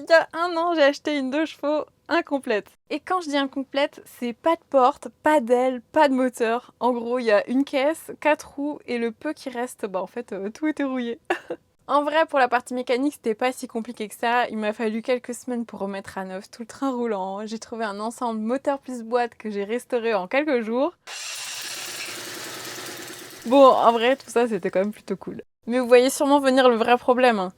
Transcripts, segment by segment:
Il y a 1 an, j'ai acheté une 2 chevaux incomplète. Et quand je dis incomplète, c'est pas de porte, pas d'aile, pas de moteur. En gros, il y a une caisse, 4 roues et le peu qui reste, en fait, tout était rouillé. En vrai, pour la partie mécanique, c'était pas si compliqué que ça. Il m'a fallu quelques semaines pour remettre à neuf tout le train roulant. J'ai trouvé un ensemble moteur plus boîte que j'ai restauré en quelques jours. Bon, en vrai, tout ça, c'était quand même plutôt cool. Mais vous voyez sûrement venir le vrai problème.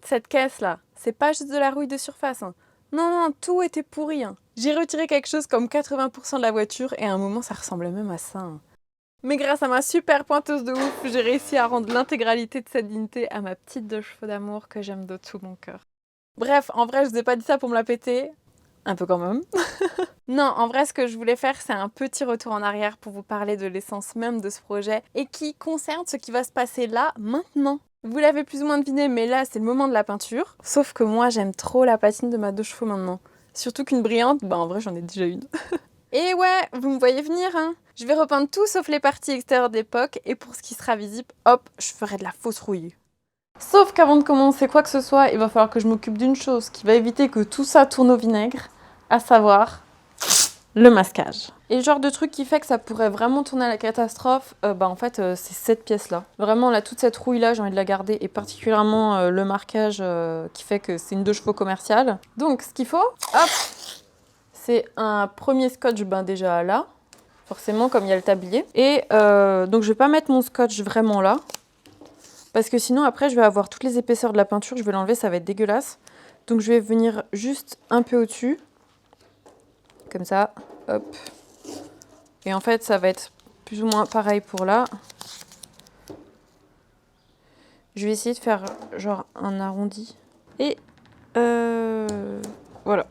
Cette caisse-là, c'est pas juste de la rouille de surface. Non, non, tout était pourri. J'ai retiré quelque chose comme 80% de la voiture et à un moment, ça ressemblait même à ça. Mais grâce à ma super pointeuse de ouf, j'ai réussi à rendre l'intégralité de cette dignité à ma petite 2 chevaux d'amour que j'aime de tout mon cœur. Bref, en vrai, je vous ai pas dit ça pour me la péter. Un peu quand même. Non, en vrai, ce que je voulais faire, c'est un petit retour en arrière pour vous parler de l'essence même de ce projet et qui concerne ce qui va se passer là, maintenant. Vous l'avez plus ou moins deviné, mais là, c'est le moment de la peinture. Sauf que moi, j'aime trop la patine de ma 2 chevaux maintenant. Surtout qu'une brillante, en vrai, j'en ai déjà une. Et ouais, vous me voyez venir, hein. Je vais repeindre tout sauf les parties extérieures d'époque, et pour ce qui sera visible, hop, je ferai de la fausse rouille. Sauf qu'avant de commencer quoi que ce soit, il va falloir que je m'occupe d'une chose qui va éviter que tout ça tourne au vinaigre, à savoir le masquage. Et le genre de truc qui fait que ça pourrait vraiment tourner à la catastrophe, en fait, c'est cette pièce-là. Vraiment, là, toute cette rouille-là, j'ai envie de la garder, et particulièrement le marquage qui fait que c'est une 2 chevaux commerciale. Donc, ce qu'il faut, hop, c'est un premier scotch, déjà là, forcément, comme il y a le tablier. Et donc, je vais pas mettre mon scotch vraiment là, parce que sinon, après, je vais avoir toutes les épaisseurs de la peinture, je vais l'enlever, ça va être dégueulasse. Donc, je vais venir juste un peu au-dessus, comme ça, hop. Et en fait, ça va être plus ou moins pareil pour là. Je vais essayer de faire genre un arrondi. Et voilà.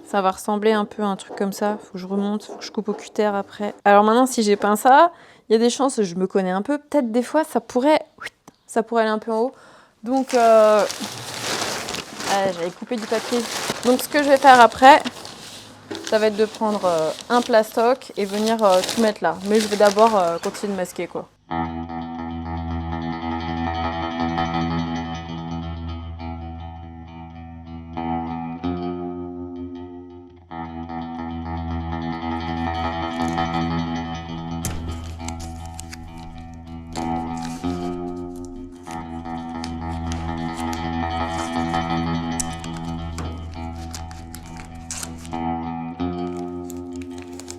Ça va ressembler un peu à un truc comme ça. Faut que je remonte, faut que je coupe au cutter après. Alors maintenant, si j'ai peint ça, il y a des chances, je me connais un peu. Peut-être des fois, ça pourrait aller un peu en haut. Donc, j'avais coupé du papier. Donc, ce que je vais faire après, ça va être de prendre un plastoc et venir tout mettre là. Mais je vais d'abord continuer de masquer, quoi.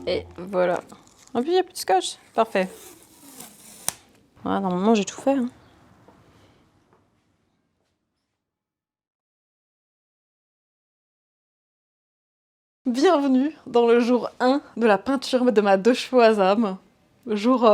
Et voilà. En plus, il n'y a plus de scotch. Parfait. Voilà, normalement, j'ai tout fait. Bienvenue dans le jour 1 de la peinture de ma 2 chevaux Azam. Jour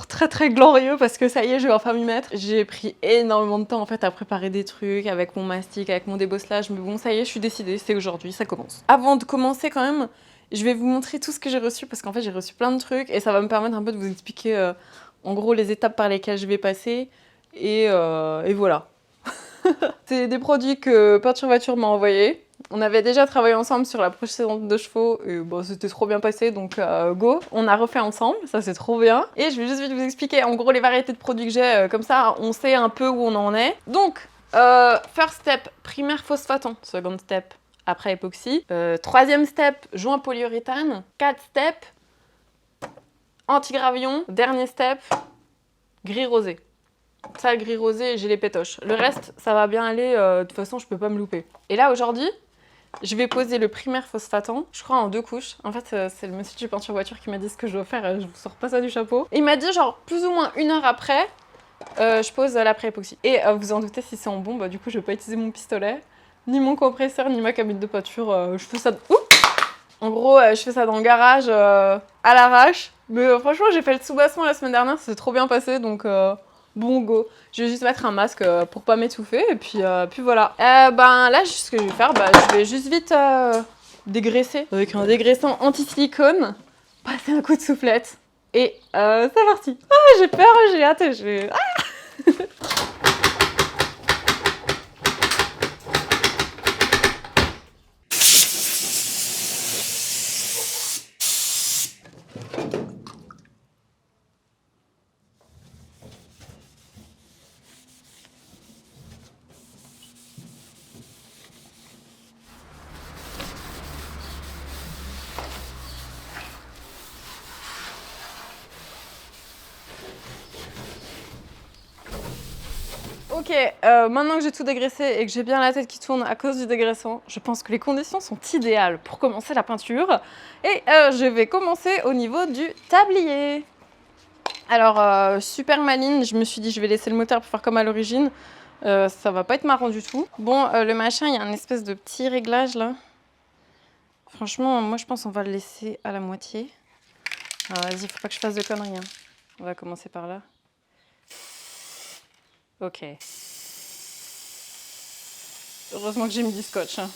très très glorieux parce que ça y est, je vais enfin m'y mettre. J'ai pris énormément de temps en fait à préparer des trucs avec mon mastic, avec mon débosselage, mais bon, ça y est, je suis décidée, c'est aujourd'hui, ça commence. Avant de commencer quand même, je vais vous montrer tout ce que j'ai reçu parce qu'en fait, j'ai reçu plein de trucs et ça va me permettre un peu de vous expliquer en gros les étapes par lesquelles je vais passer et voilà. C'est des produits que Peinture Voiture m'a envoyés. On avait déjà travaillé ensemble sur la précédente 2 chevaux et c'était trop bien passé, donc go. On a refait ensemble, ça c'est trop bien. Et je vais juste vite vous expliquer en gros les variétés de produits que j'ai, comme ça on sait un peu où on en est. Donc, first step, primaire phosphaton. Second step, après époxy. Troisième step, joint polyuréthane. 4 steps, anti-gravillon. Dernier step, gris rosé. Ça, le gris rosé, j'ai les pétoches. Le reste, ça va bien aller, de toute façon, je peux pas me louper. Et là, aujourd'hui, je vais poser le primaire phosphatant, je crois en 2 couches. En fait, c'est le monsieur de Peinture Voiture qui m'a dit ce que je dois faire, je vous sors pas ça du chapeau. Et il m'a dit, genre, plus ou moins 1 heure après, je pose l'après-époxy. Et vous en doutez, si c'est en bon, du coup, je vais pas utiliser mon pistolet, ni mon compresseur, ni ma cabine de peinture. Je fais ça... En gros, je fais ça dans le garage, à l'arrache. Mais franchement, j'ai fait le soubassement la semaine dernière, c'est trop bien passé, donc... Bon go, je vais juste mettre un masque pour pas m'étouffer et puis voilà. Là, ce que je vais faire, je vais juste vite dégraisser avec un dégraissant anti-silicone, passer un coup de soufflette et c'est parti. Ah, j'ai peur, j'ai hâte, Ok, maintenant que j'ai tout dégraissé et que j'ai bien la tête qui tourne à cause du dégraissant, je pense que les conditions sont idéales pour commencer la peinture. Et je vais commencer au niveau du tablier. Alors, super maligne, je me suis dit je vais laisser le moteur pour faire comme à l'origine. Ça va pas être marrant du tout. Bon, le machin, il y a un espèce de petit réglage là. Franchement, moi je pense qu'on va le laisser à la moitié. Alors vas-y, faut pas que je fasse de conneries. Hein. On va commencer par là. Ok. Heureusement que j'ai mis du scotch. Hein.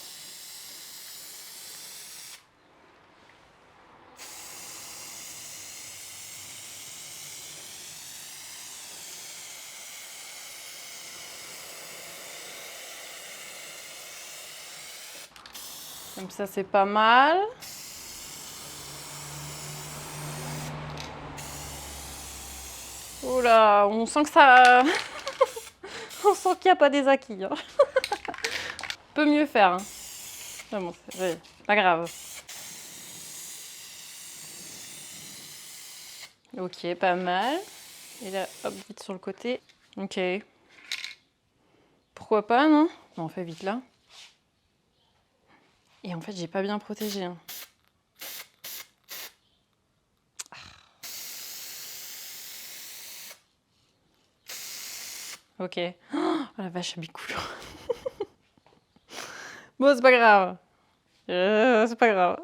Comme ça, c'est pas mal. Oula, on sent que ça... on sent qu'il n'y a pas des acquis. Hein. Peut mieux faire. Hein. Ah bon, c'est pas grave. Ok, pas mal. Et là, hop, vite sur le côté. Ok. Pourquoi pas, non? Bon, on fait vite là. Et en fait, j'ai pas bien protégé. Hein. Ok. Oh la vache, elle cool. Bon, c'est pas grave. C'est pas grave.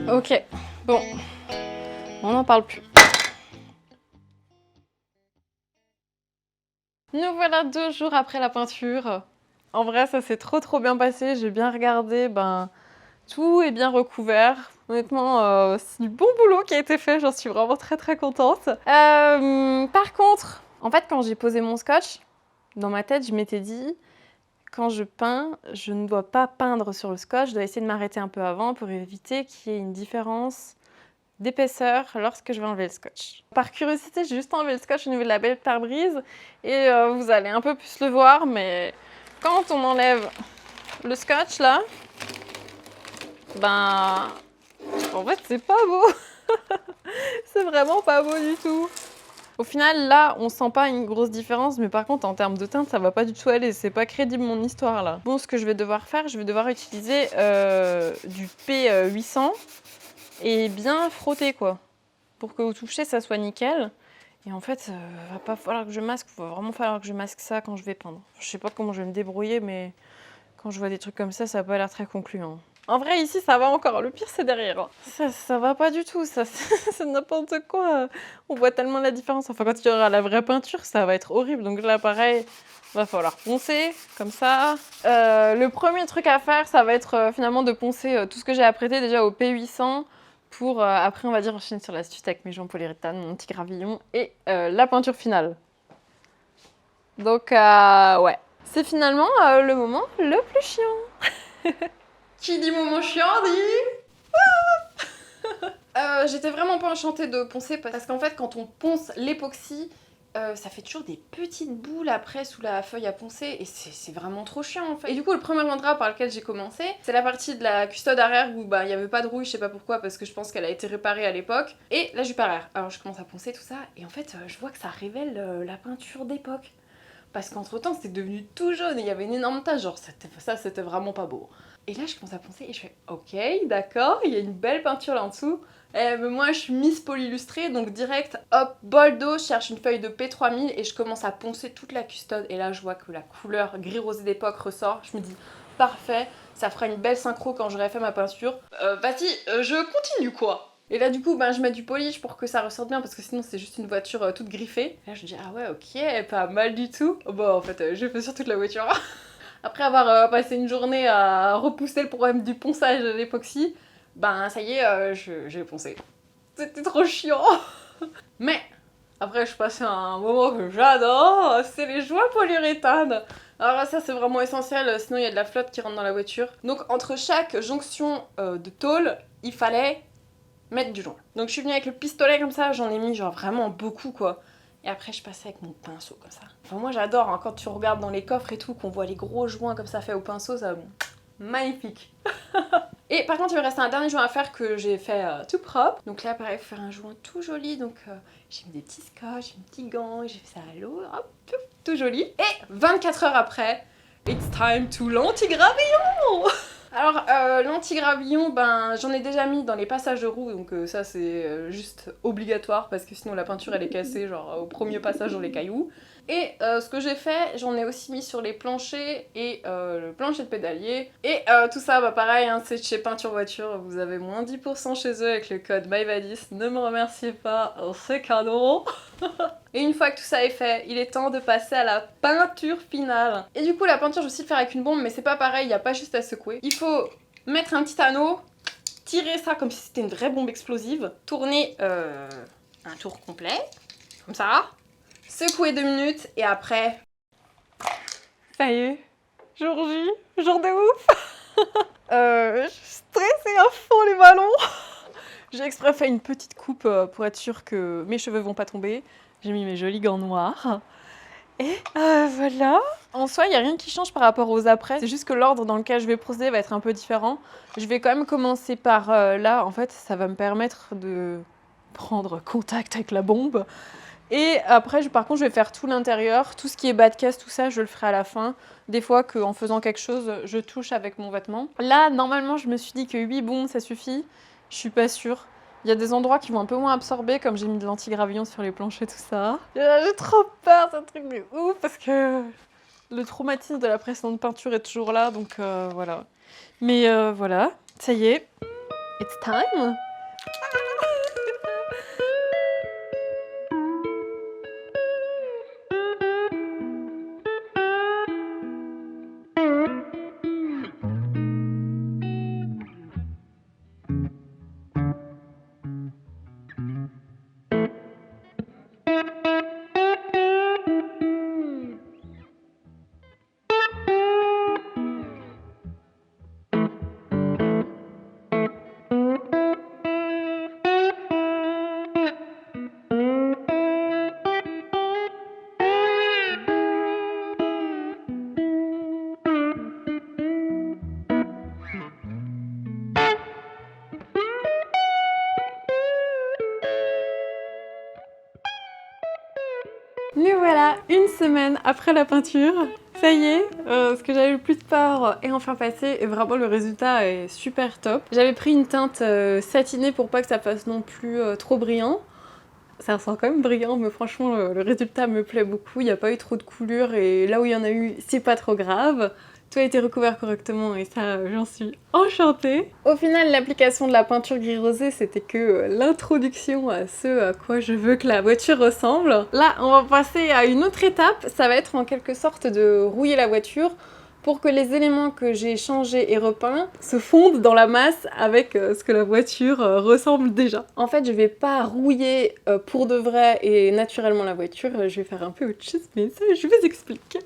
Ok, bon, on n'en parle plus. Nous voilà 2 jours après la peinture. En vrai, ça s'est trop bien passé. J'ai bien regardé, tout est bien recouvert. Honnêtement, c'est du bon boulot qui a été fait. J'en suis vraiment très contente. Par contre, en fait, quand j'ai posé mon scotch, dans ma tête, je m'étais dit, quand je peins, je ne dois pas peindre sur le scotch. Je dois essayer de m'arrêter un peu avant pour éviter qu'il y ait une différence d'épaisseur lorsque je vais enlever le scotch. Par curiosité, j'ai juste enlevé le scotch au niveau de la belle pare-brise et vous allez un peu plus le voir, mais quand on enlève le scotch là, en fait c'est pas beau. C'est vraiment pas beau du tout. Au final, là, on sent pas une grosse différence, mais par contre, en termes de teinte, ça va pas du tout aller. C'est pas crédible mon histoire là. Bon, ce que je vais devoir faire, je vais devoir utiliser du P800 et bien frotter quoi, pour que au toucher ça soit nickel. Et en fait, va pas falloir que je masque, va vraiment falloir que je masque ça quand je vais peindre. Je sais pas comment je vais me débrouiller, mais quand je vois des trucs comme ça a pas l'air très concluant. En vrai, ici, ça va encore. Le pire, c'est derrière. Hein. Ça va pas du tout. Ça, c'est n'importe quoi. On voit tellement la différence. Enfin, quand il y aura la vraie peinture, ça va être horrible. Donc là, pareil, va falloir poncer, comme ça. Le premier truc à faire, ça va être finalement de poncer tout ce que j'ai apprêté déjà au P800 pour, après, on va dire, enchaîner sur l'astuce avec mes joints polyuréthane, mon petit gravillon et la peinture finale. Donc, ouais. C'est finalement le moment le plus chiant. Qui dit moment chiant dit... J'étais vraiment pas enchantée de poncer parce qu'en fait quand on ponce l'époxy, ça fait toujours des petites boules après sous la feuille à poncer et c'est vraiment trop chiant en fait. Et du coup le premier endroit par lequel j'ai commencé, c'est la partie de la custode arrière où bah il y avait pas de rouille, je sais pas pourquoi parce que je pense qu'elle a été réparée à l'époque. Et la jupe arrière. Alors je commence à poncer tout ça et en fait je vois que ça révèle la peinture d'époque. Parce qu'entre temps c'était devenu tout jaune et il y avait une énorme tache, genre ça c'était vraiment pas beau. Et là je commence à poncer et je fais ok d'accord, il y a une belle peinture là en dessous. Mais moi je suis Miss Polyillustrée donc direct hop bol d'eau, je cherche une feuille de P3000 et je commence à poncer toute la custode et là je vois que la couleur gris rosé d'époque ressort. Je me dis parfait, ça fera une belle synchro quand j'aurai fait ma peinture. Vas-y, je continue quoi. Et là du coup je mets du polish pour que ça ressorte bien parce que sinon c'est juste une voiture toute griffée. Et là je me dis ah ouais ok, pas mal du tout. Bon en fait j'ai fait sur toute la voiture. Après avoir passé une journée à repousser le problème du ponçage de l'époxy, ça y est, j'ai poncé. C'était trop chiant. Mais après je passais un moment que j'adore, c'est les joints polyuréthane. Alors là, ça c'est vraiment essentiel, sinon il y a de la flotte qui rentre dans la voiture. Donc entre chaque jonction de tôle, il fallait mettre du joint. Donc je suis venue avec le pistolet comme ça, j'en ai mis genre vraiment beaucoup quoi. Et après je passais avec mon pinceau comme ça. Enfin moi j'adore hein, quand tu regardes dans les coffres et tout, qu'on voit les gros joints comme ça fait au pinceau, ça magnifique. Et par contre il me reste un dernier joint à faire que j'ai fait tout propre. Donc là pareil, faut faire un joint tout joli. Donc j'ai mis des petits scotch, j'ai mis des petits gants, j'ai fait ça à l'eau, hop, tout joli. Et 24 heures après, it's time to l'anti-gravillon. Alors l'anti-gravillon, j'en ai déjà mis dans les passages de roue, donc ça c'est juste obligatoire parce que sinon la peinture elle est cassée genre au premier passage dans les cailloux. Et ce que j'ai fait, j'en ai aussi mis sur les planchers et le plancher de pédalier. Et tout ça, pareil, hein, c'est chez Peinture Voiture, vous avez moins 10% chez eux avec le code MyVadis. Ne me remerciez pas, c'est cadeau. Et une fois que tout ça est fait, il est temps de passer à la peinture finale. Et du coup, la peinture, je vais aussi le faire avec une bombe, mais c'est pas pareil, il n'y a pas juste à secouer. Il faut mettre un petit anneau, tirer ça comme si c'était une vraie bombe explosive, tourner un tour complet, comme ça. Secouer 2 minutes et après... Ça y est, jour J, jour de ouf. Je suis stressée à fond les ballons. J'ai exprès fait une petite coupe pour être sûre que mes cheveux vont pas tomber. J'ai mis mes jolis gants noirs. Et voilà. En soi, il n'y a rien qui change par rapport aux après. C'est juste que l'ordre dans lequel je vais procéder va être un peu différent. Je vais quand même commencer par là. En fait, ça va me permettre de prendre contact avec la bombe. Et après, par contre, je vais faire tout l'intérieur, tout ce qui est bas de caisse, tout ça, je le ferai à la fin. Des fois qu'en faisant quelque chose, je touche avec mon vêtement. Là, normalement, je me suis dit que 8 bombes, ça suffit. Je suis pas sûre. Il y a des endroits qui vont un peu moins absorber, comme j'ai mis de l'anti-gravillon sur les planchers, tout ça. J'ai trop peur, c'est un truc de ouf, parce que le traumatisme de la précédente peinture est toujours là, donc voilà. Mais voilà, ça y est, it's time. Mais voilà, une semaine après la peinture, ça y est, ce que j'avais le plus peur est enfin passé et vraiment le résultat est super top. J'avais pris une teinte satinée pour pas que ça fasse non plus trop brillant. Ça sent quand même brillant, mais franchement le résultat me plaît beaucoup, il n'y a pas eu trop de coulures et là où il y en a eu, c'est pas trop grave. Tout a été recouvert correctement et ça, j'en suis enchantée. Au final, l'application de la peinture gris rosé, c'était que l'introduction à ce à quoi je veux que la voiture ressemble. Là, on va passer à une autre étape, ça va être en quelque sorte de rouiller la voiture pour que les éléments que j'ai changés et repeints se fondent dans la masse avec ce que la voiture ressemble déjà. En fait, je vais pas rouiller pour de vrai et naturellement la voiture, je vais faire un peu autre chose, mais ça, je vous explique.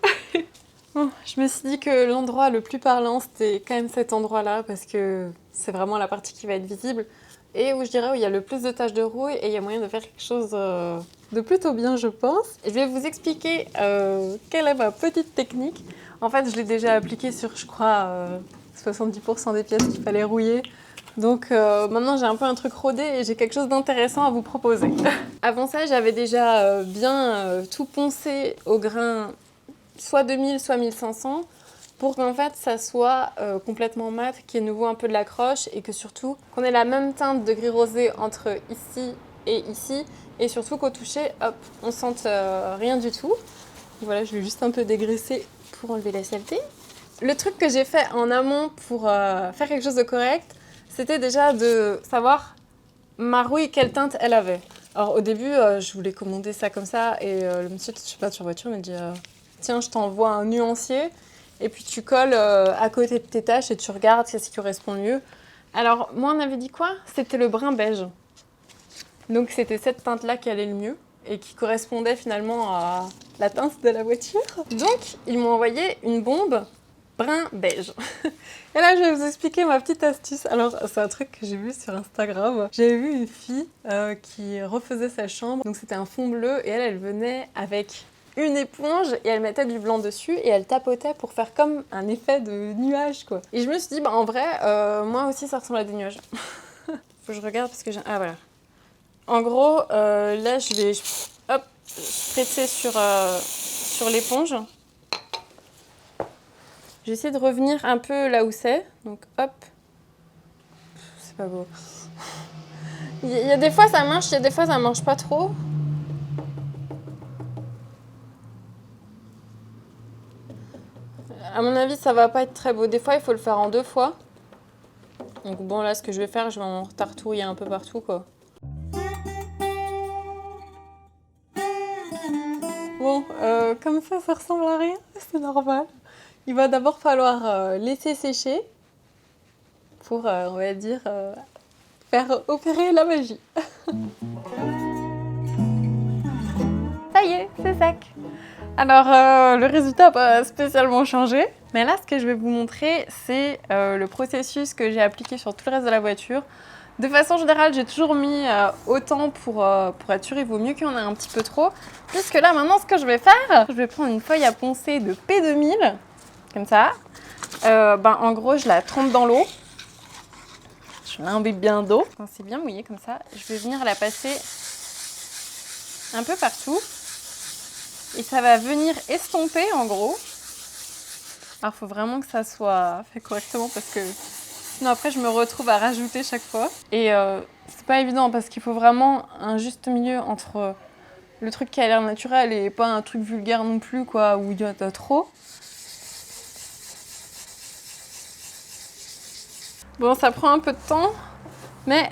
Bon, je me suis dit que l'endroit le plus parlant, c'était quand même cet endroit-là, parce que c'est vraiment la partie qui va être visible. et où je dirais où il y a le plus de taches de rouille et il y a moyen de faire quelque chose de plutôt bien, je pense. Je vais vous expliquer quelle est ma petite technique. En fait, je l'ai déjà appliquée sur, je crois, 70% des pièces qu'il fallait rouiller. Donc maintenant, j'ai un peu un truc rodé et j'ai quelque chose d'intéressant à vous proposer. Avant ça, j'avais déjà bien tout poncé au grain, soit 2000, soit 1500, pour qu'en fait, ça soit complètement mat, qu'il y ait nouveau un peu de l'accroche et que surtout, qu'on ait la même teinte de gris rosé entre ici et ici. Et surtout qu'au toucher, hop, on sente rien du tout. Voilà, je vais juste un peu dégraisser pour enlever la saleté. Le truc que j'ai fait en amont pour faire quelque chose de correct, c'était déjà de savoir ma rouille, quelle teinte elle avait. Alors au début, je voulais commander ça comme ça et le monsieur, je sais pas, sur voiture, m'a dit tiens, je t'envoie un nuancier et puis tu colles à côté de tes taches et tu regardes qu'est-ce qui correspond le mieux. Alors moi, on avait dit quoi? C'était le brun beige. Donc c'était cette teinte-là qui allait le mieux et qui correspondait finalement à la teinte de la voiture. Donc ils m'ont envoyé une bombe brun beige. Et là, je vais vous expliquer ma petite astuce. Alors, c'est un truc que j'ai vu sur Instagram. J'avais vu une fille qui refaisait sa chambre. Donc, c'était un fond bleu et elle venait avec une éponge et elle mettait du blanc dessus et elle tapotait pour faire comme un effet de nuage, quoi. Et je me suis dit, bah en vrai, moi aussi, ça ressemble à des nuages. Faut que je regarde parce que j'ai... Ah, voilà. En gros, là, je vais hop, spritzer sur l'éponge. J'essaie de revenir un peu là où c'est. Donc, hop. C'est pas beau. Il y a des fois, ça marche. Il y a des fois, ça marche pas trop. À mon avis, ça va pas être très beau. Des fois, il faut le faire en 2 fois. Donc bon, là, ce que je vais faire, je vais en tartouiller un peu partout, quoi. Bon, comme ça ressemble à rien. C'est normal. Il va d'abord falloir laisser sécher pour, on va dire, faire opérer la magie. Ça y est, c'est sec. Alors, le résultat n'a pas spécialement changé. Mais là, ce que je vais vous montrer, c'est le processus que j'ai appliqué sur tout le reste de la voiture. De façon générale, j'ai toujours mis autant pour être sûr, il vaut mieux qu'il y en ait un petit peu trop. Puisque là, maintenant, ce que je vais faire, je vais prendre une feuille à poncer de P2000, comme ça. En gros, je la trempe dans l'eau. Je l'imbibe bien d'eau. Quand c'est bien mouillé comme ça, je vais venir la passer un peu partout. Et ça va venir estomper en gros. Alors il faut vraiment que ça soit fait correctement parce que sinon après je me retrouve à rajouter chaque fois. Et c'est pas évident parce qu'il faut vraiment un juste milieu entre le truc qui a l'air naturel et pas un truc vulgaire non plus, quoi, où il y en a trop. Bon, ça prend un peu de temps, mais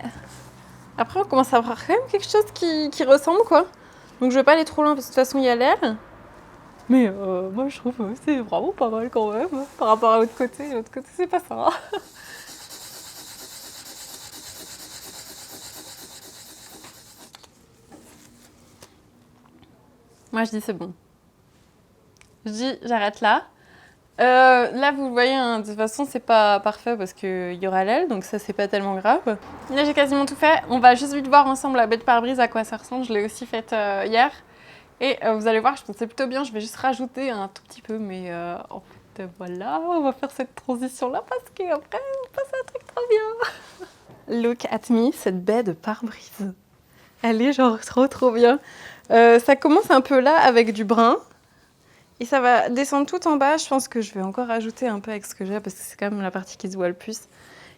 après on commence à avoir quand même quelque chose qui ressemble, quoi. Donc je vais pas aller trop loin parce que de toute façon il y a l'air. Mais moi je trouve que c'est vraiment pas mal quand même par rapport à l'autre côté. L'autre côté c'est pas ça. Moi je dis c'est bon. Je dis j'arrête là. Là vous le voyez, hein, de toute façon c'est pas parfait parce qu'il y aura l'aile, donc ça c'est pas tellement grave. Là j'ai quasiment tout fait. On va juste vite voir ensemble la bête pare-brise à quoi ça ressemble. Je l'ai aussi faite hier. Et vous allez voir, je pense que c'est plutôt bien. Je vais juste rajouter un tout petit peu, mais en fait, voilà, on va faire cette transition-là parce qu'après, on passe à un truc trop bien. Look at me, cette baie de pare-brise. Elle est genre trop bien. Ça commence un peu là avec du brun. Et ça va descendre tout en bas. Je pense que je vais encore rajouter un peu avec ce que j'ai parce que c'est quand même la partie qui se voit le plus.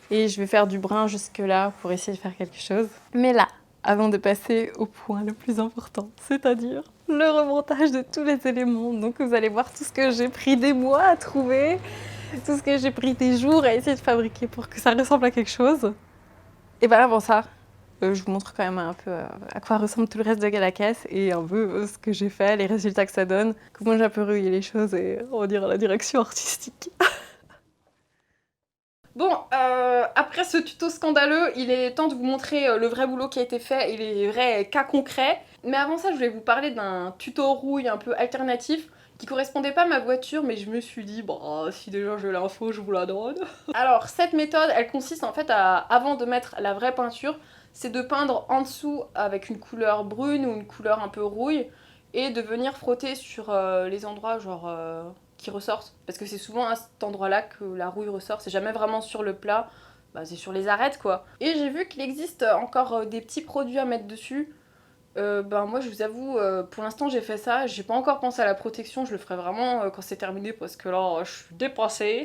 Et je vais faire du brun jusque là pour essayer de faire quelque chose. Mais là, avant de passer au point le plus important, c'est-à-dire le remontage de tous les éléments. Donc vous allez voir tout ce que j'ai pris des mois à trouver, tout ce que j'ai pris des jours à essayer de fabriquer pour que ça ressemble à quelque chose. Et bien avant ça, je vous montre quand même un peu à quoi ressemble tout le reste de la caisse et un peu ce que j'ai fait, les résultats que ça donne, comment j'ai un peu relayé les choses et on va dire la direction artistique. Bon, après ce tuto scandaleux, il est temps de vous montrer le vrai boulot qui a été fait et les vrais cas concrets. Mais avant ça, je voulais vous parler d'un tuto rouille un peu alternatif qui correspondait pas à ma voiture, mais je me suis dit, bah si déjà j'ai l'info, je vous la donne. Alors cette méthode, elle consiste en fait à, avant de mettre la vraie peinture, c'est de peindre en dessous avec une couleur brune ou une couleur un peu rouille, et de venir frotter sur les endroits genre qui ressortent. Parce que c'est souvent à cet endroit-là que la rouille ressort, c'est jamais vraiment sur le plat, bah, c'est sur les arêtes quoi. Et j'ai vu qu'il existe encore des petits produits à mettre dessus. Ben moi je vous avoue, pour l'instant j'ai fait ça, j'ai pas encore pensé à la protection, je le ferai vraiment quand c'est terminé parce que là je suis dépassée.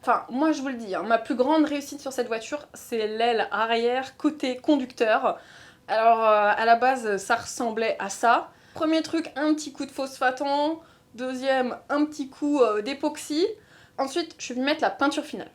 Enfin moi je vous le dis, hein, ma plus grande réussite sur cette voiture c'est l'aile arrière côté conducteur. Alors à la base ça ressemblait à ça. Premier truc, un petit coup de phosphatant, deuxième un petit coup d'époxy. Ensuite je suis venue mettre la peinture finale.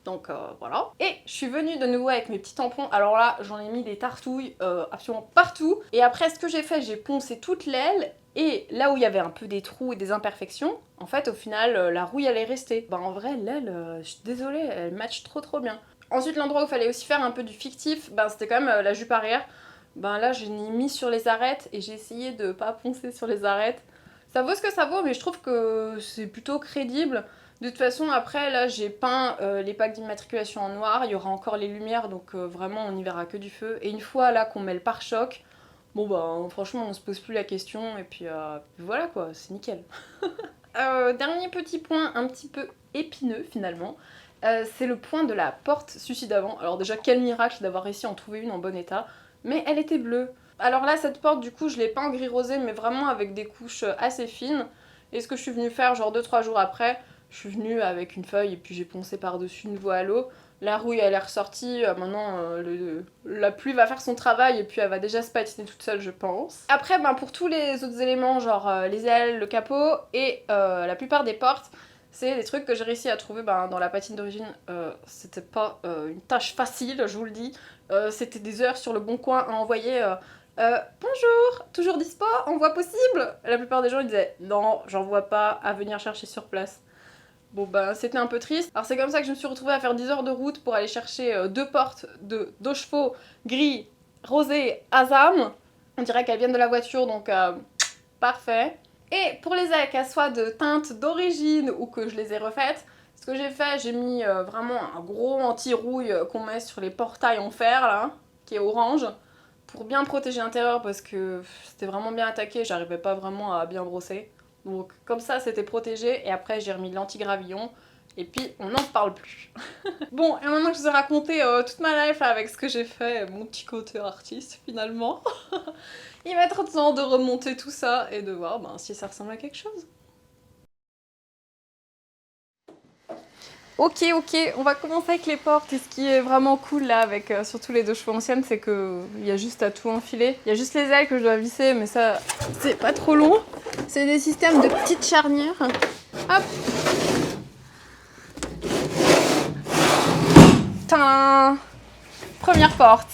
Donc voilà. Et je suis venue de nouveau avec mes petits tampons. Alors là, j'en ai mis des tartouilles absolument partout. Et après, ce que j'ai fait, j'ai poncé toute l'aile. Et là où il y avait un peu des trous et des imperfections, en fait, au final, la rouille, elle est restée. Bah en vrai, l'aile, je suis désolée, elle match trop bien. Ensuite, l'endroit où il fallait aussi faire un peu du fictif, ben, c'était quand même la jupe arrière. Ben là, j'ai mis sur les arêtes et j'ai essayé de pas poncer sur les arêtes. Ça vaut ce que ça vaut, mais je trouve que c'est plutôt crédible. De toute façon, après, là, j'ai peint les plaques d'immatriculation en noir. Il y aura encore les lumières, donc vraiment, on n'y verra que du feu. Et une fois, là, qu'on met le pare-choc, bon, bah, franchement, on se pose plus la question. Et puis, voilà, quoi, c'est nickel. Dernier petit point un petit peu épineux, finalement. C'est le point de la porte suicide avant. Alors déjà, quel miracle d'avoir réussi à en trouver une en bon état. Mais elle était bleue. Alors là, cette porte, du coup, je l'ai pas en gris rosé, mais vraiment avec des couches assez fines. Et ce que je suis venue faire, genre 2-3 jours après, je suis venue avec une feuille et puis j'ai poncé par-dessus une voie à l'eau. La rouille elle est ressortie, maintenant la pluie va faire son travail et puis elle va déjà se patiner toute seule je pense. Après ben, pour tous les autres éléments genre les ailes, le capot et la plupart des portes, c'est des trucs que j'ai réussi à trouver ben, dans la patine d'origine. C'était pas une tâche facile, je vous le dis. C'était des heures sur le bon coin à envoyer. Bonjour, toujours dispo, envoi possible. La plupart des gens ils disaient non, j'en vois pas, à venir chercher sur place. Bon bah c'était un peu triste. Alors c'est comme ça que je me suis retrouvée à faire 10 heures de route pour aller chercher deux portes de deux chevaux gris, rosé, Azam. On dirait qu'elles viennent de la voiture donc parfait. Et pour les ailes, qu'elles soient de teinte d'origine ou que je les ai refaites, ce que j'ai fait, j'ai mis vraiment un gros anti-rouille qu'on met sur les portails en fer là, qui est orange, pour bien protéger l'intérieur parce que c'était vraiment bien attaqué, j'arrivais pas vraiment à bien brosser. Donc comme ça c'était protégé et après j'ai remis l'anti-gravillon et puis on n'en parle plus. Bon et maintenant que je vous ai raconté toute ma life avec ce que j'ai fait, mon petit côté artiste finalement, il va être temps de remonter tout ça et de voir ben, si ça ressemble à quelque chose. Ok, on va commencer avec les portes et ce qui est vraiment cool là avec surtout les deux chevaux anciennes c'est qu'il y a juste à tout enfiler. Il y a juste les ailes que je dois visser mais ça c'est pas trop long. C'est des systèmes de petites charnières. Hop. Tadam. Première porte.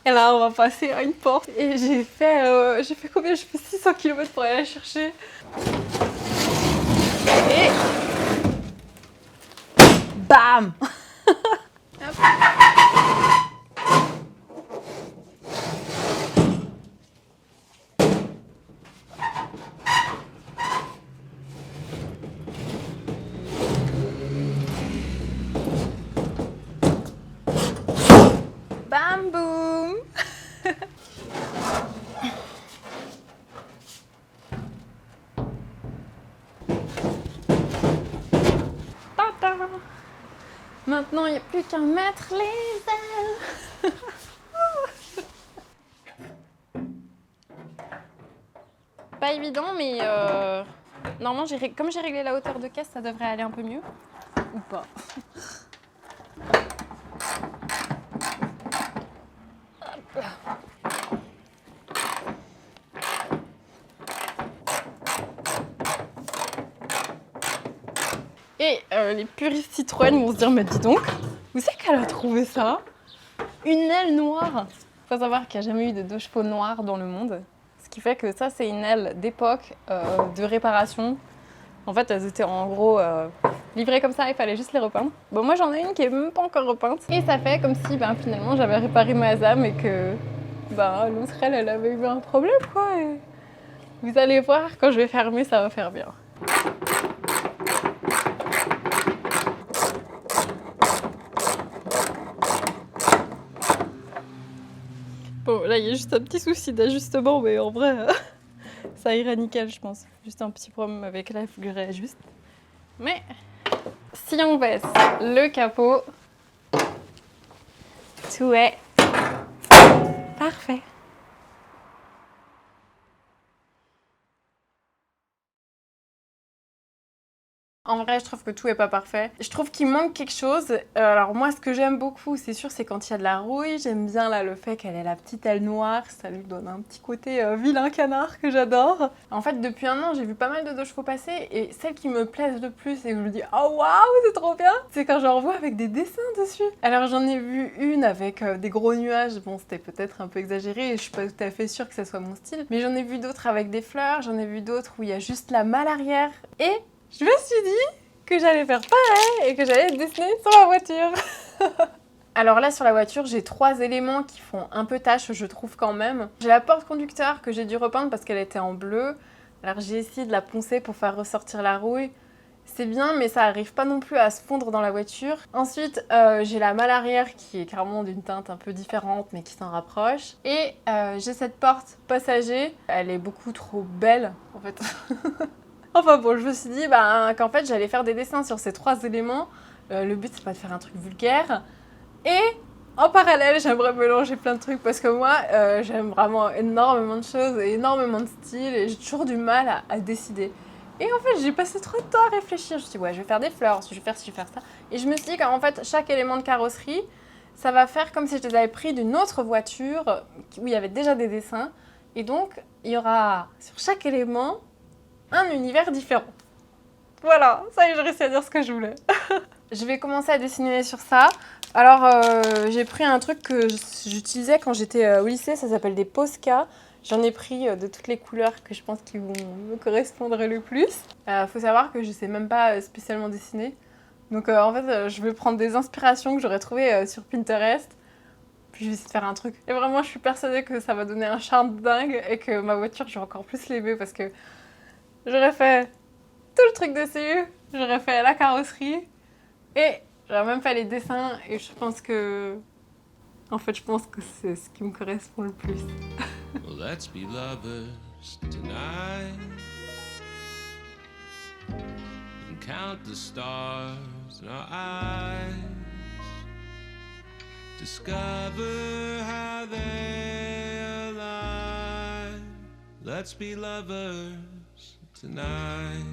Et là on va passer à une porte et j'ai fait combien? J'ai fait 600 km pour aller la chercher. Et bam. Bam boum. Tata. Maintenant il n'y a plus qu'à mettre les ailes. Pas évident mais normalement comme j'ai réglé la hauteur de caisse ça devrait aller un peu mieux. Ou pas. Et les puristes Citroën vont se dire mais dis donc, où c'est qu'elle a trouvé ça? Une aile noire. Faut savoir qu'il n'y a jamais eu de deux chevaux noirs dans le monde. Ce qui fait que ça c'est une aile d'époque de réparation. En fait elles étaient en gros livrées comme ça, il fallait juste les repeindre. Bon moi j'en ai une qui est même pas encore repeinte. Et ça fait comme si ben, finalement j'avais réparé ma ZAM et que ben, l'autre elle avait eu un problème quoi. Vous allez voir, quand je vais fermer, ça va faire bien. Bon, là, il y a juste un petit souci d'ajustement, mais en vrai, ça ira nickel, je pense. Juste un petit problème avec là, il faut que je réajuste. Mais si on baisse le capot, tout est parfait. En vrai, je trouve que tout est pas parfait. Je trouve qu'il manque quelque chose. Alors moi, ce que j'aime beaucoup, c'est sûr, c'est quand il y a de la rouille. J'aime bien là le fait qu'elle ait la petite aile noire. Ça lui donne un petit côté vilain canard que j'adore. En fait, depuis un an, j'ai vu pas mal de 2 chevaux passer. Et celle qui me plaise le plus et que je me dis « Oh waouh, c'est trop bien !» c'est quand j'en vois avec des dessins dessus. Alors j'en ai vu une avec des gros nuages. Bon, c'était peut-être un peu exagéré. Et je suis pas tout à fait sûre que ça soit mon style. Mais j'en ai vu d'autres avec des fleurs. J'en ai vu d'autres où il y a juste la malle arrière. Et je me suis dit que j'allais faire pareil et que j'allais dessiner sur la voiture. Alors là, sur la voiture, j'ai 3 éléments qui font un peu tâche, je trouve quand même. J'ai la porte conducteur que j'ai dû repeindre parce qu'elle était en bleu. Alors j'ai essayé de la poncer pour faire ressortir la rouille. C'est bien, mais ça arrive pas non plus à se fondre dans la voiture. Ensuite, j'ai la malle arrière qui est clairement d'une teinte un peu différente, mais qui s'en rapproche. Et j'ai cette porte passager. Elle est beaucoup trop belle, en fait. Enfin bon, je me suis dit qu'en fait j'allais faire des dessins sur ces 3 éléments. Le but c'est pas de faire un truc vulgaire. Et en parallèle, j'aimerais mélanger plein de trucs parce que moi j'aime vraiment énormément de choses et énormément de styles et j'ai toujours du mal à décider. Et en fait j'ai passé trop de temps à réfléchir. Je me suis dit ouais, je vais faire des fleurs, je vais faire ci, je vais faire ça. Et je me suis dit qu'en fait chaque élément de carrosserie, ça va faire comme si je les avais pris d'une autre voiture où il y avait déjà des dessins. Et donc il y aura sur chaque élément un univers différent. Voilà, ça y est, j'ai réussi à dire ce que je voulais. Je vais commencer à dessiner sur ça. Alors, j'ai pris un truc que j'utilisais quand j'étais au lycée, ça s'appelle des Posca. J'en ai pris de toutes les couleurs que je pense qui vont me correspondre le plus. Faut savoir que je sais même pas spécialement dessiner. Donc en fait, je vais prendre des inspirations que j'aurais trouvées sur Pinterest. Puis je vais essayer de faire un truc. Et vraiment, je suis persuadée que ça va donner un charme dingue et que ma voiture, je vais encore plus l'aimer parce que j'aurais fait tout le truc dessus, j'aurais fait la carrosserie et j'aurais même fait les dessins et je pense que... En fait, je pense que c'est ce qui me correspond le plus. Well, let's be lovers tonight and count the stars in our eyes. Discover how they align. Let's be lovers tonight.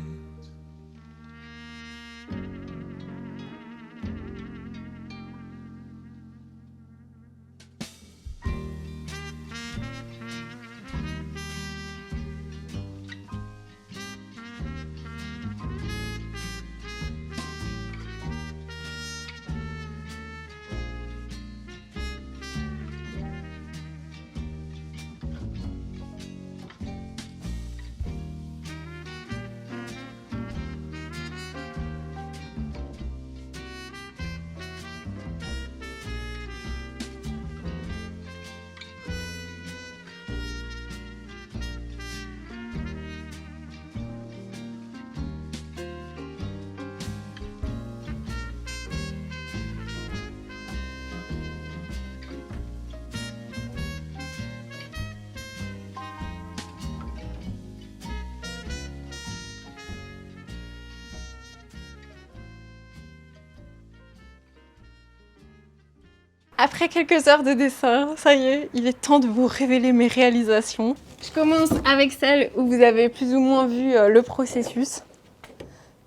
Après quelques heures de dessin, ça y est, il est temps de vous révéler mes réalisations. Je commence avec celle où vous avez plus ou moins vu le processus.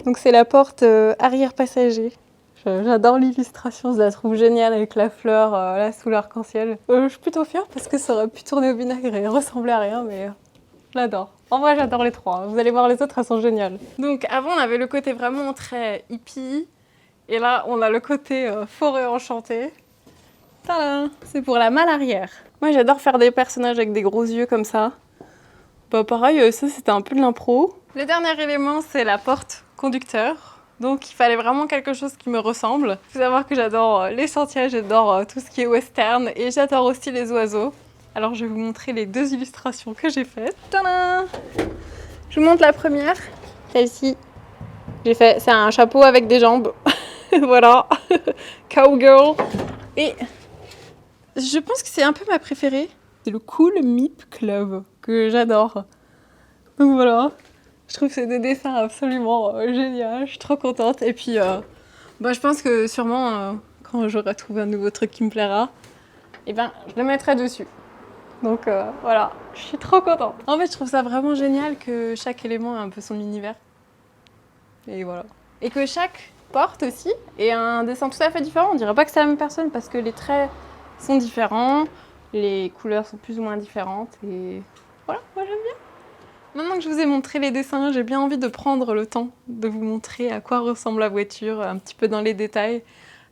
Donc c'est la porte arrière passager. J'adore l'illustration, je la trouve géniale avec la fleur là sous l'arc-en-ciel. Je suis plutôt fière parce que ça aurait pu tourner au vinaigre et ressembler à rien, mais j'adore. En vrai, j'adore les 3. Vous allez voir les autres, elles sont géniales. Donc avant, on avait le côté vraiment très hippie. Et là, on a le côté forêt enchantée. Tadam! C'est pour la malle arrière. Moi, j'adore faire des personnages avec des gros yeux comme ça. Bah pareil, ça c'était un peu de l'impro. Le dernier élément, c'est la porte conducteur. Donc il fallait vraiment quelque chose qui me ressemble. Il faut savoir que j'adore les sentiers, j'adore tout ce qui est western et j'adore aussi les oiseaux. Alors je vais vous montrer les 2 illustrations que j'ai faites. Tadam! Je vous montre la première, celle-ci. J'ai fait, c'est un chapeau avec des jambes. Voilà, cowgirl. Et je pense que c'est un peu ma préférée. C'est le Cool Meep Club que j'adore. Donc voilà, je trouve ces 2 dessins absolument géniaux. Je suis trop contente. Et puis, je pense que sûrement, quand j'aurai trouvé un nouveau truc qui me plaira, eh ben, je le mettrai dessus. Donc voilà, je suis trop contente. En fait, je trouve ça vraiment génial que chaque élément ait un peu son univers. Et voilà. Et que chaque porte aussi ait un dessin tout à fait différent. On dirait pas que c'est la même personne parce que les traits sont différents, les couleurs sont plus ou moins différentes. Et voilà, moi j'aime bien. Maintenant que je vous ai montré les dessins, j'ai bien envie de prendre le temps de vous montrer à quoi ressemble la voiture, un petit peu dans les détails.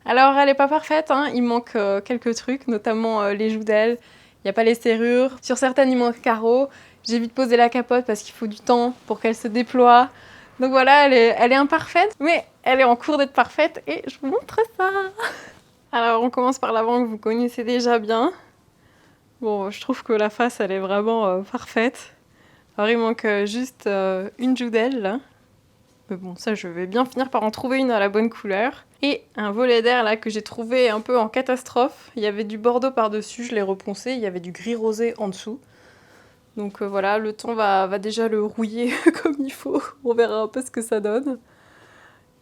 Alors elle n'est pas parfaite, hein. Il manque quelques trucs, notamment les joues d'aile. Il n'y a pas les serrures. Sur certaines, il manque carreaux. J'ai vite posé la capote parce qu'il faut du temps pour qu'elle se déploie. Donc voilà, elle est imparfaite, mais elle est en cours d'être parfaite et je vous montre ça. Alors on commence par l'avant que vous connaissez déjà bien. Bon, je trouve que la face, elle est vraiment parfaite. Alors il manque juste une joue d'aile là. Mais bon, ça je vais bien finir par en trouver une à la bonne couleur. Et un volet d'air là que j'ai trouvé un peu en catastrophe. Il y avait du bordeaux par-dessus, je l'ai reponcé. Il y avait du gris rosé en dessous. Donc voilà, le temps va déjà le rouiller comme il faut. On verra un peu ce que ça donne.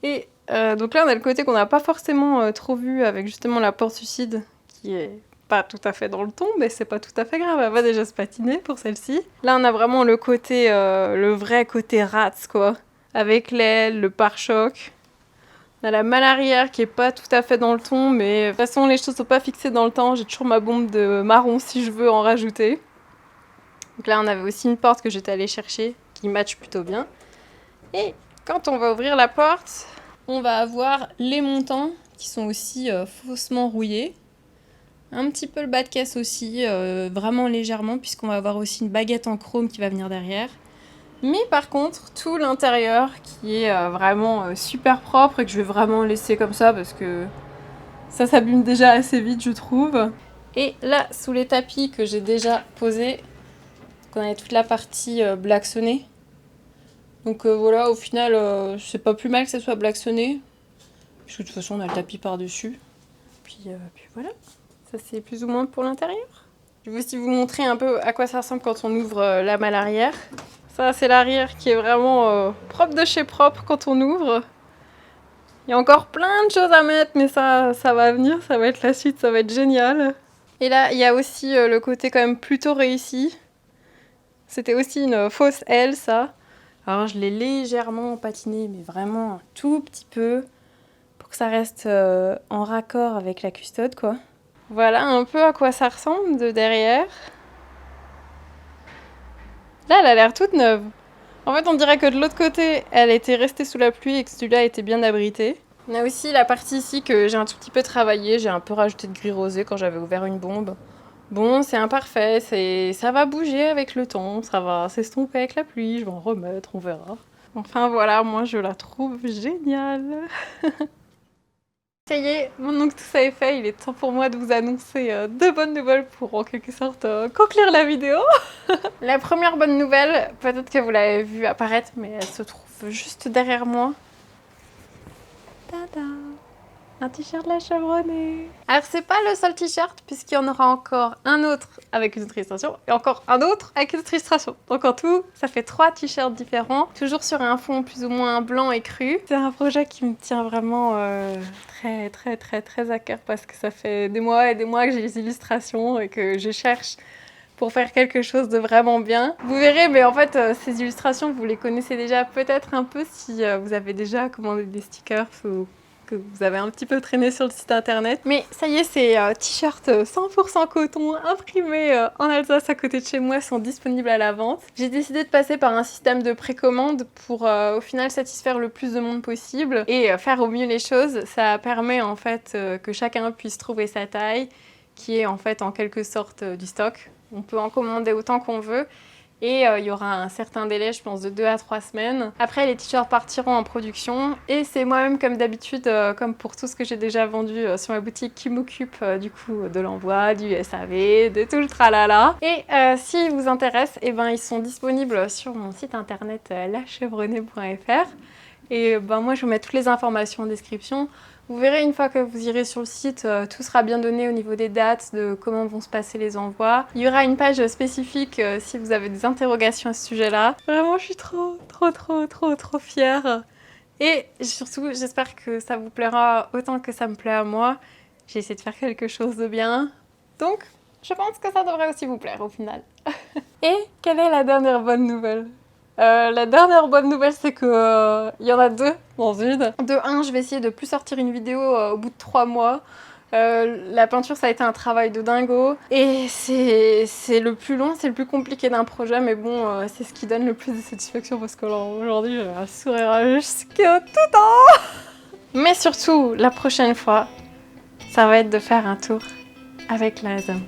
Et donc là, on a le côté qu'on n'a pas forcément trop vu avec justement la porte suicide qui est pas tout à fait dans le ton, mais c'est pas tout à fait grave, elle va déjà se patiner pour celle-ci. Là, on a vraiment le côté, le vrai côté rats, quoi. Avec l'aile, le pare-choc. On a la malle arrière qui est pas tout à fait dans le ton, mais de toute façon, les choses sont pas fixées dans le temps. J'ai toujours ma bombe de marron si je veux en rajouter. Donc là, on avait aussi une porte que j'étais allée chercher, qui match plutôt bien. Et quand on va ouvrir la porte, on va avoir les montants qui sont aussi faussement rouillés. Un petit peu le bas de caisse aussi, vraiment légèrement, puisqu'on va avoir aussi une baguette en chrome qui va venir derrière. Mais par contre, tout l'intérieur qui est vraiment super propre et que je vais vraiment laisser comme ça parce que ça s'abîme déjà assez vite, je trouve. Et là, sous les tapis que j'ai déjà posés, on a toute la partie blacksonnée. Donc voilà, au final, c'est pas plus mal que ça soit blacksonné. Parce que de toute façon, on a le tapis par-dessus. Puis voilà, ça c'est plus ou moins pour l'intérieur. Je vais aussi vous montrer un peu à quoi ça ressemble quand on ouvre la malle arrière. Ça, c'est l'arrière qui est vraiment propre de chez propre quand on ouvre. Il y a encore plein de choses à mettre, mais ça va venir, ça va être la suite, ça va être génial. Et là, il y a aussi le côté quand même plutôt réussi. C'était aussi une fausse aile, ça. Alors, je l'ai légèrement patiné, mais vraiment un tout petit peu, pour que ça reste en raccord avec la custode, quoi. Voilà un peu à quoi ça ressemble de derrière. Là, elle a l'air toute neuve. En fait, on dirait que de l'autre côté, elle était restée sous la pluie et que celui-là était bien abrité. On a aussi la partie ici que j'ai un tout petit peu travaillé. J'ai un peu rajouté de gris rosé quand j'avais ouvert une bombe. Bon, c'est imparfait, ça va bouger avec le temps, ça va s'estomper avec la pluie, je vais en remettre, on verra. Enfin voilà, moi je la trouve géniale. Ça y est, maintenant que tout ça est fait, il est temps pour moi de vous annoncer deux bonnes nouvelles pour en quelque sorte conclure la vidéo. La première bonne nouvelle, peut-être que vous l'avez vue apparaître, mais elle se trouve juste derrière moi. Tada! Un t-shirt de la chevronnée. Alors c'est pas le seul t-shirt puisqu'il y en aura encore un autre avec une autre illustration et encore un autre avec une autre illustration. Donc en tout, ça fait 3 t-shirts différents, toujours sur un fond plus ou moins blanc et cru. C'est un projet qui me tient vraiment très à cœur parce que ça fait des mois et des mois que j'ai les illustrations et que je cherche pour faire quelque chose de vraiment bien. Vous verrez, mais en fait, ces illustrations, vous les connaissez déjà peut-être un peu si vous avez déjà commandé des stickers ou que vous avez un petit peu traîné sur le site internet. Mais ça y est, ces t-shirts 100% coton imprimés en Alsace à côté de chez moi sont disponibles à la vente. J'ai décidé de passer par un système de précommande pour au final satisfaire le plus de monde possible et faire au mieux les choses. Ça permet en fait que chacun puisse trouver sa taille, qui est en fait en quelque sorte du stock. On peut en commander autant qu'on veut. Et il y aura un certain délai, je pense, de 2 à 3 semaines. Après, les t-shirts partiront en production et c'est moi-même, comme d'habitude, comme pour tout ce que j'ai déjà vendu sur ma boutique, qui m'occupe du coup de l'envoi, du SAV, de tout le tralala. Et s'ils vous intéressent, eh ben, ils sont disponibles sur mon site internet lachevrenée.fr. Et ben, moi, je vous mets toutes les informations en description. Vous verrez une fois que vous irez sur le site, tout sera bien donné au niveau des dates, de comment vont se passer les envois. Il y aura une page spécifique si vous avez des interrogations à ce sujet-là. Vraiment, je suis trop fière. Et surtout, j'espère que ça vous plaira autant que ça me plaît à moi. J'ai essayé de faire quelque chose de bien. Donc, je pense que ça devrait aussi vous plaire au final. Et quelle est la dernière bonne nouvelle ? La dernière bonne nouvelle, c'est que y en a deux dans une. De un, je vais essayer de plus sortir une vidéo au bout de 3 mois. La peinture, ça a été un travail de dingo. Et c'est le plus long, c'est le plus compliqué d'un projet, mais bon, c'est ce qui donne le plus de satisfaction parce que aujourd'hui, j'ai un sourire jusqu'à tout temps. Mais surtout, la prochaine fois, ça va être de faire un tour avec la ZAM.